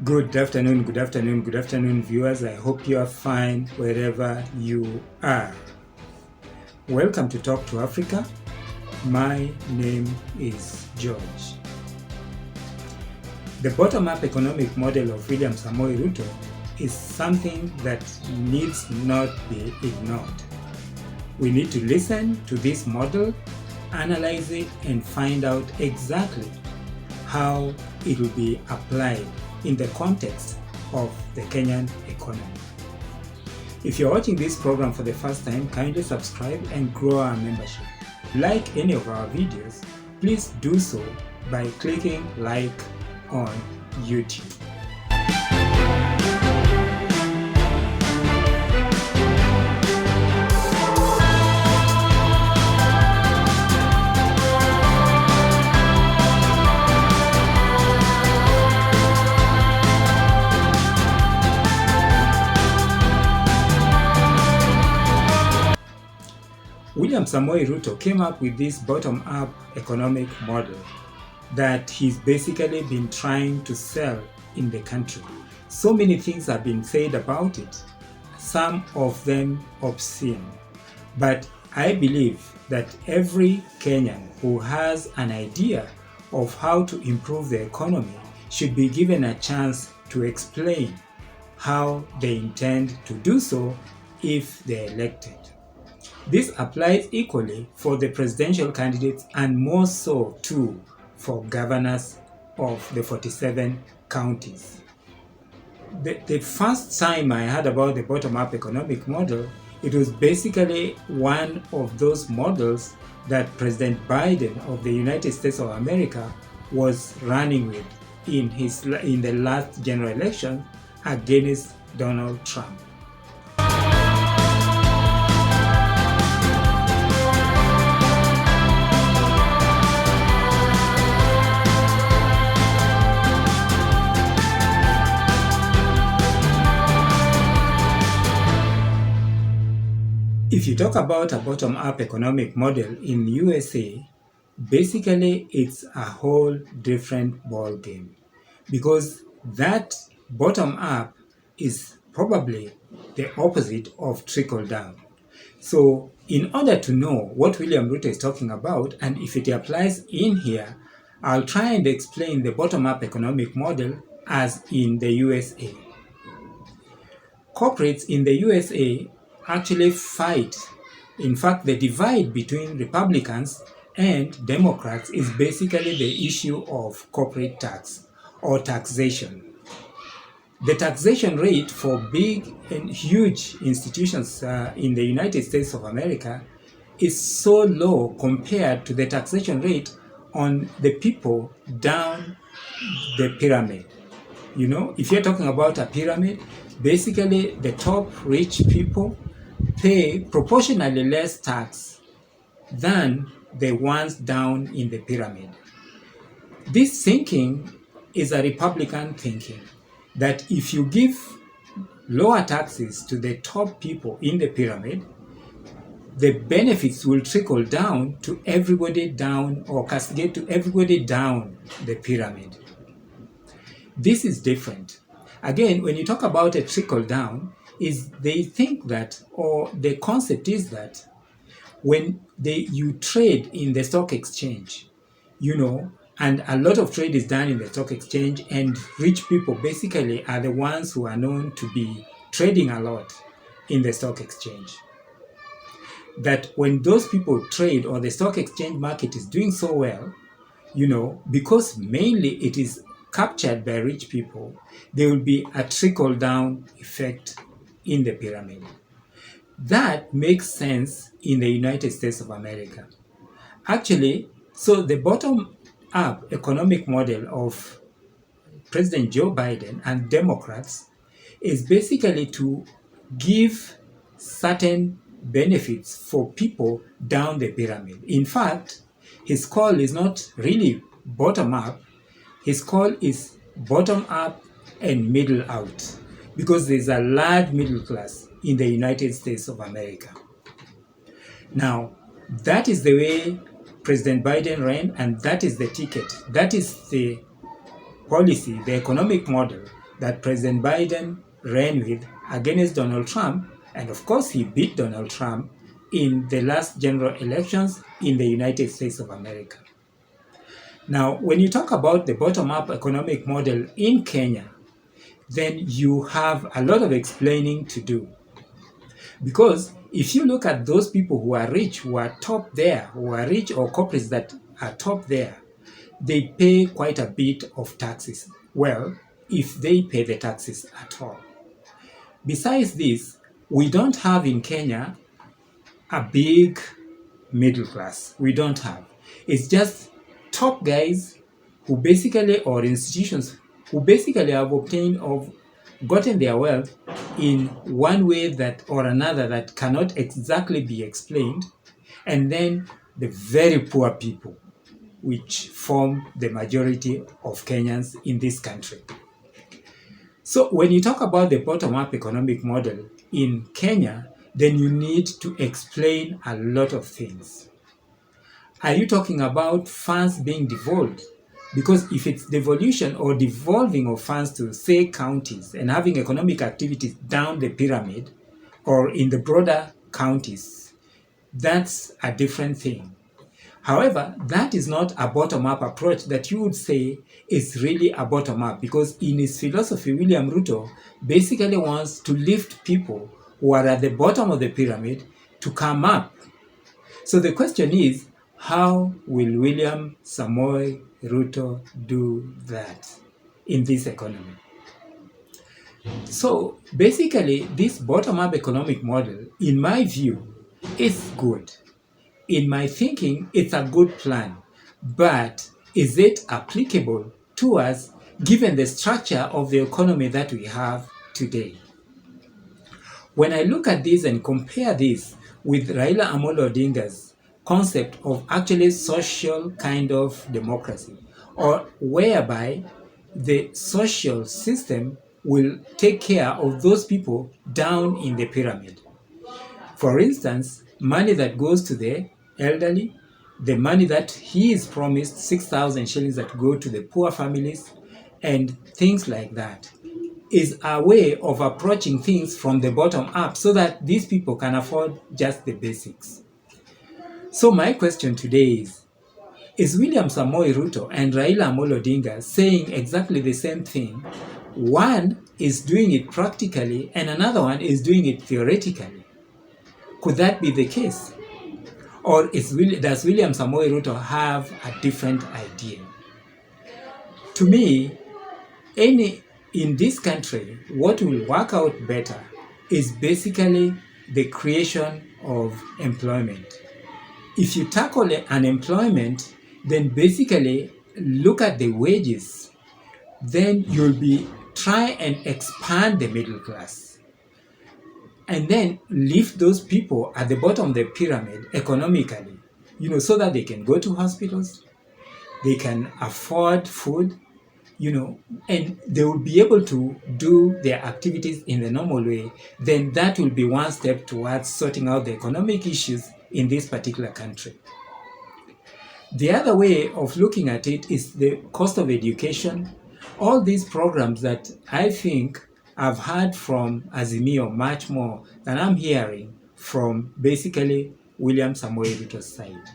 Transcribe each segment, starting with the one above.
Good afternoon, viewers. I hope you are fine wherever you are. Welcome to Talk to Africa. My name is George. The bottom-up economic model of William Ruto is something that needs not be ignored. We need to listen to this model, analyze it, and find out exactly how it will be applied in the context of the Kenyan economy. If you're watching this program for the first time, kindly subscribe and grow our membership. Like any of our videos, please do so by clicking like on YouTube. William Ruto came up with this bottom-up economic model that he's basically been trying to sell in the country. So many things have been said about it, some of them obscene. But I believe that every Kenyan who has an idea of how to improve the economy should be given a chance to explain how they intend to do so if they're elected. This applies equally for the presidential candidates and more so too for governors of the 47 counties. The first time I heard about the bottom-up economic model, it was basically one of those models that President Biden of the United States of America was running with in the last general election against Donald Trump. If you talk about a bottom-up economic model in USA, basically it's a whole different ball game, because that bottom-up is probably the opposite of trickle-down. So in order to know what William Ruto is talking about, and if it applies in here, I'll try and explain the bottom-up economic model as in the USA. Corporates in the USA actually fight. In fact, the divide between Republicans and Democrats is basically the issue of corporate tax or taxation. The taxation rate for big and huge institutions in the United States of America is so low compared to the taxation rate on the people down the pyramid. You know, if you're talking about a pyramid, basically the top rich people pay proportionally less tax than the ones down in the pyramid. This thinking is a Republican thinking, that if you give lower taxes to the top people in the pyramid, the benefits will trickle down to everybody down, or cascade to everybody down the pyramid. This is different. Again, when you talk about a trickle down, is they think that, or the concept is that when you trade in the stock exchange, you know, and a lot of trade is done in the stock exchange, and rich people basically are the ones who are known to be trading a lot in the stock exchange. That when those people trade, or the stock exchange market is doing so well, you know, because mainly it is captured by rich people, there will be a trickle-down effect in the pyramid. That makes sense in the United States of America. Actually, so the bottom-up economic model of President Joe Biden and Democrats is basically to give certain benefits for people down the pyramid. In fact, his call is not really bottom-up. His call is bottom-up and middle out, because there's a large middle class in the United States of America. Now, that is the way President Biden ran, and that is the ticket. That is the policy, the economic model that President Biden ran with against Donald Trump, and of course he beat Donald Trump in the last general elections in the United States of America. Now, when you talk about the bottom-up economic model in Kenya, then you have a lot of explaining to do. Because if you look at those people who are rich, who are top there, who are rich or corporates that are top there, they pay quite a bit of taxes. Well, if they pay the taxes at all. Besides this, we don't have in Kenya a big middle class. We don't have. It's just top guys who basically, or institutions who basically have obtained or gotten their wealth in one way that or another that cannot exactly be explained, and then the very poor people, which form the majority of Kenyans in this country. So when you talk about the bottom-up economic model in Kenya, then you need to explain a lot of things. Are you talking about funds being devolved? Because if it's devolution or devolving of funds to, say, counties and having economic activities down the pyramid or in the broader counties, that's a different thing. However, that is not a bottom-up approach that you would say is really a bottom-up, because in his philosophy, William Ruto basically wants to lift people who are at the bottom of the pyramid to come up. So the question is, how will William Samoei Ruto do that in this economy? So basically, this bottom-up economic model, in my view, is good. In my thinking, it's a good plan. But is it applicable to us given the structure of the economy that we have today? When I look at this and compare this with Raila Odinga's concept of actually social kind of democracy, or whereby the social system will take care of those people down in the pyramid. For instance, money that goes to the elderly, the money that he is promised, 6,000 shillings that go to the poor families, and things like that, is a way of approaching things from the bottom up so that these people can afford just the basics. So my question today is William Samoei Ruto and Raila Odinga saying exactly the same thing? One is doing it practically and another one is doing it theoretically. Could that be the case? Or does William Samoei Ruto have a different idea? To me, in this country, what will work out better is basically the creation of employment. If you tackle unemployment, then basically look at the wages, then you'll try and expand the middle class. And then lift those people at the bottom of the pyramid economically, so that they can go to hospitals, they can afford food, and they will be able to do their activities in the normal way. Then that will be one step towards sorting out the economic issues in this particular country. The other way of looking at it is the cost of education. All these programs that I think I've heard from Azimio much more than I'm hearing from basically William Samoei Ruto's side.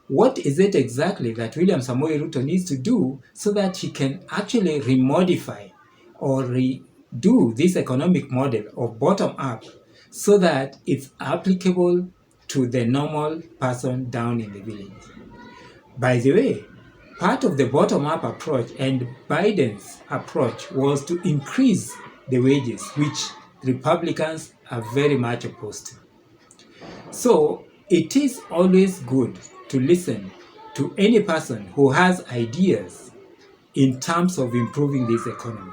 What is it exactly that William Samoei Ruto needs to do so that he can actually remodify or redo this economic model of bottom-up so that it's applicable to the normal person down in the village? By the way, part of the bottom-up approach and Biden's approach was to increase the wages, which Republicans are very much opposed to. So it is always good to listen to any person who has ideas in terms of improving this economy.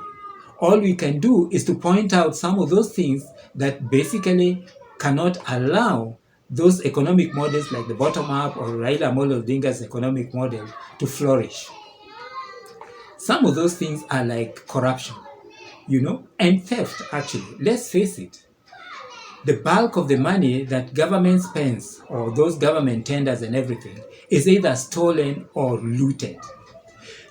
All we can do is to point out some of those things that basically cannot allow those economic models like the bottom-up or Raila Odinga's economic model to flourish. Some of those things are like corruption, and theft, actually. Let's face it. The bulk of the money that government spends, or those government tenders and everything, is either stolen or looted.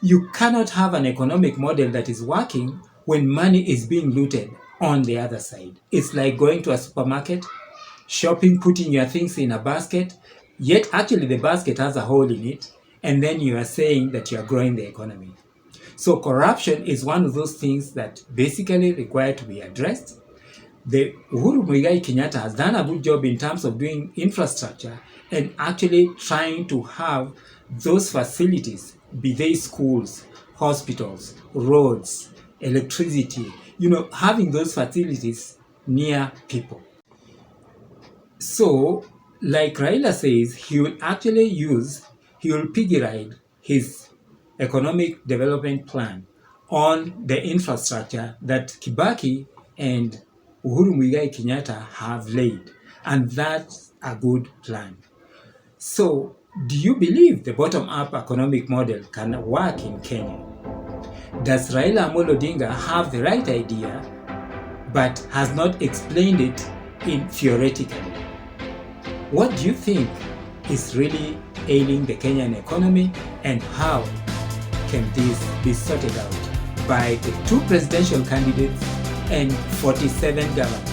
You cannot have an economic model that is working when money is being looted on the other side. It's like going to a supermarket, shopping, putting your things in a basket, yet actually the basket has a hole in it, and then you are saying that you are growing the economy. So corruption is one of those things that basically require to be addressed. The Uhuru Muigai Kenyatta has done a good job in terms of doing infrastructure and actually trying to have those facilities, be they schools, hospitals, roads, electricity, having those facilities near people. So, like Raila says, he will piggy ride his economic development plan on the infrastructure that Kibaki and Uhuru Muigai Kenyatta have laid. And that's a good plan. So, do you believe the bottom-up economic model can work in Kenya? Does Raila Odinga have the right idea but has not explained it theoretically? What do you think is really ailing the Kenyan economy, and how can this be sorted out by the 2 presidential candidates and 47 governors?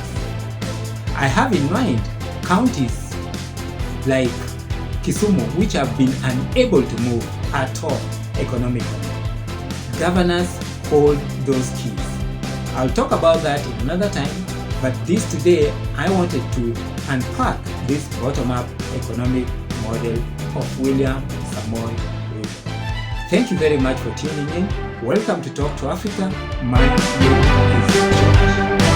I have in mind counties like Kisumu, which have been unable to move at all economically. Governors hold those keys. I'll talk about that in another time, but today I wanted to unpack this bottom-up economic model of William Samoei Ruto. Thank you very much for tuning in. Welcome to Talk to Africa. My name is George.